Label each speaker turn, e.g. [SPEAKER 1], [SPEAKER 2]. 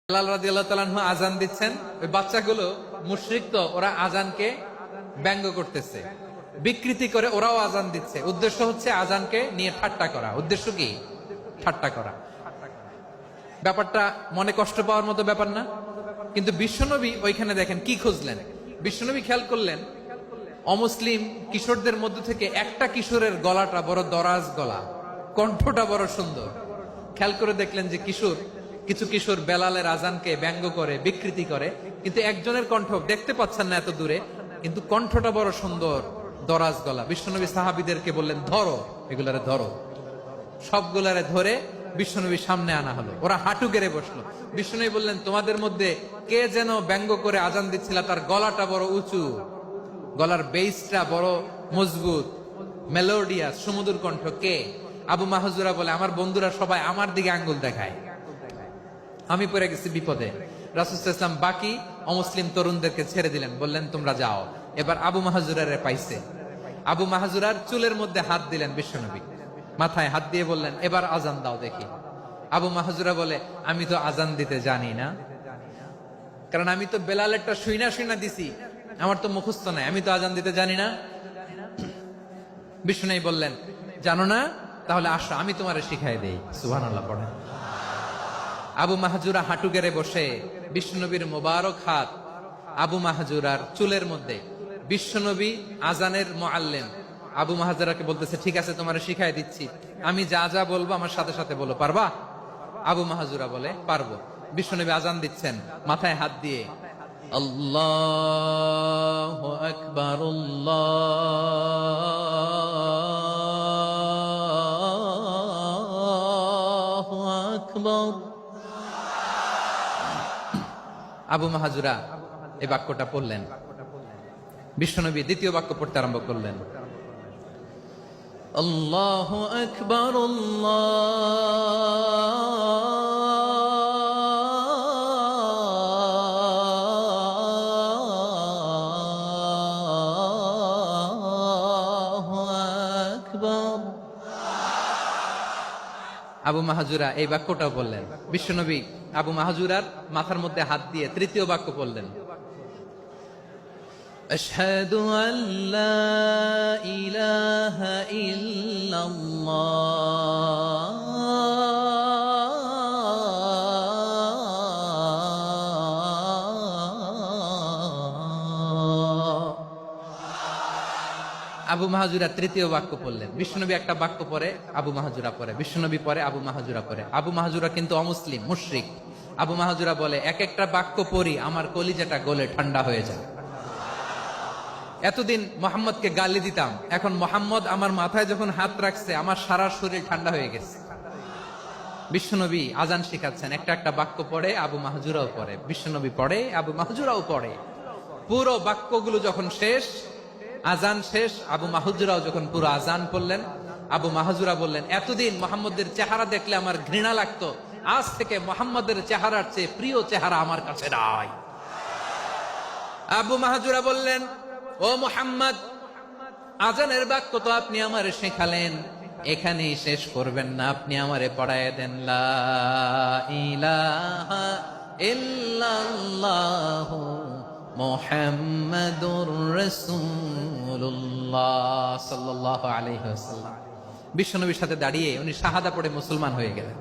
[SPEAKER 1] বেলাল রাদিয়াল্লাহু তাআলা আনহু আযান দিচ্ছেন, ওই বাচ্চাগুলো মুশরিক, তো ওরা আযানকে ব্যঙ্গ করতেছে, বিকৃতি করে ওরাও আযান দিচ্ছে। উদ্দেশ্য হচ্ছে আযানকে নিয়ে ঠাট্টা করা। উদ্দেশ্য কি? ঠাট্টা করা। ব্যাপারটা মনে কষ্ট পাওয়ার মতো ব্যাপার না? কিন্তু বিশ্বনবী ওইখানে দেখেন কি খুঁজলেন। বিশ্বনবী খেয়াল করলেন অমুসলিম কিশোরদের মধ্য থেকে একটা কিশোরের গলাটা বড় দরাজ গলা, কণ্ঠটা বড় সুন্দর। খেয়াল করে দেখলেন যে কিছু কিশোর বেলালের আজানকে ব্যঙ্গ করে, বিকৃতি করে, কিন্তু একজনের কণ্ঠ দেখতে পাচ্ছেন না এত দূরে, কিন্তু কণ্ঠটা বড় সুন্দর, দরাজ গলা। বিশ্বনবী সাহাবীদেরকে বললেন, ধরো এগুলারে, ধরো। সবগুলারে ধরে বিশ্বনবীর সামনে আনা হলো। ওরা হাঁটু গেড়ে বসলো। বিশ্বনবী বললেন, তোমাদের মধ্যে কে যেন ব্যঙ্গ করে আজান দিচ্ছিল, তার গলাটা বড় উঁচু, গলার বেসটা বড় মজবুত, মেলোডিয়াস, সুমধুর কণ্ঠ। কে? আবু মাহজুরা বলে, আমার বন্ধুরা সবাই আমার দিকে আঙ্গুল দেখায়, আমি পড়ে গেছি বিপদে। রাসূল সাল্লাল্লাহু আলাইহি ওয়াসাল্লাম বাকি অমুসলিম তরুণদেরকে ছেড়ে দিলেন, বললেন তোমরা যাও। এবার আবু মাহজুরারে পাইছে। আবু মাহজুরার চুলের মধ্যে হাত দিলেন বিশ্বনবী, মাথায় হাত দিয়ে বললেন, এবার আজান দাও দেখি। আবু মাহজুরা বলে, আমি তো আজান দিতে জানি না, কারণ আমি তো বেলালেরটা শুইনা দিছি, আমার তো মুখস্থ নাই, আমি তো আজান দিতে জানি না। বিশ্বনবী বললেন, জানো না? তাহলে আসো, আমি তোমারে শিখাই দেই। সুবহানাল্লাহ পড়েন। আবু মাহজুরা হাঁটু গেড়ে বসে, বিশ্বনবীর মোবারক হাত আবু মাহজুরার চুলের মধ্যে। বিশ্বনবী আজানের মুআল্লিম আবু মাহজুরাকে বলতেছে, ঠিক আছে তোমারে শিখাই দিচ্ছি, আমি যা যা বলবো আমার সাথে সাথে বলো, পারবা? আবু মাহজুরা বলে, পারবো। বিশ্বনবী আজান দিচ্ছেন, মাথায় হাত দিয়ে আল্লাহু আকবার, আল্লাহু আকবার। আবু মাহজুরা এই বাক্যটা পড়লেন। বিশ্বনবী দ্বিতীয় বাক্য পড়তে আরম্ভ করলেন, আল্লাহু আকবার, আল্লাহু আকবার। আবু মাহজুরা এই বাক্যটাও বললেন। বিশ্বনবী আবু মাহজুরার মাথার মধ্যে হাত দিয়ে তৃতীয় বাক্য বললেন, আশহাদু আল্লা ইলাহা ইল্লাল্লাহ, আবু মাহজুরা তৃতীয় বাক্য পড়লেন। বিশ্বনবী একটা বাক্য পরে আবু মাহজুরা পরে, বিশ্বনবী পরে আবু মাহজুরা পরে। আবু মাহজুরা কিন্তু অমুসলিম, মুশরিক। আবু মাহজুরা বলে, এক একটা বাক্য পড়ি আমার কলিজাটা গলে ঠান্ডা হয়ে যায়। এতদিন মোহাম্মদকে গালি দিতাম, এখন মোহাম্মদ আমার মাথায় যখন হাত রাখছে আমার সারা শরীর ঠান্ডা হয়ে গেছে। বিশ্বনবী আজান শিখাচ্ছেন, একটা একটা বাক্য পড়ে আবু মাহজুরাও পড়ে, বিশ্বনবী পড়ে আবু মাহজুরাও পড়ে। পুরো বাক্যগুলো যখন শেষ, আজান শেষ, আবু মাহজুরাও যখন পুরো আজান পড়লেন, আবু মাহজুরা বললেন, এতদিন মোহাম্মদের চেহারা দেখলে আমার ঘৃণা লাগতো, আজ থেকে মোহাম্মদের চেহারার চেয়ে প্রিয় চেহারা আমার কাছে নাই। আবু মাহজুরা বললেন, ও মুহাম্মদ, আজানের বাক্য তো আপনি আমারে শেখালেন, এখানেই শেষ করবেন না, আপনি আমারে পড়ায় দেন, লা ইলাহা ইল্লাল্লাহু মুহাম্মাদুর রাসূলুল্লাহ সাল্লাল্লাহু আলাইহি ওয়াসাল্লাম। বিশ্বনবীর সাথে দাঁড়িয়ে উনি শাহাদা পড়ে মুসলমান হয়ে গেলেন।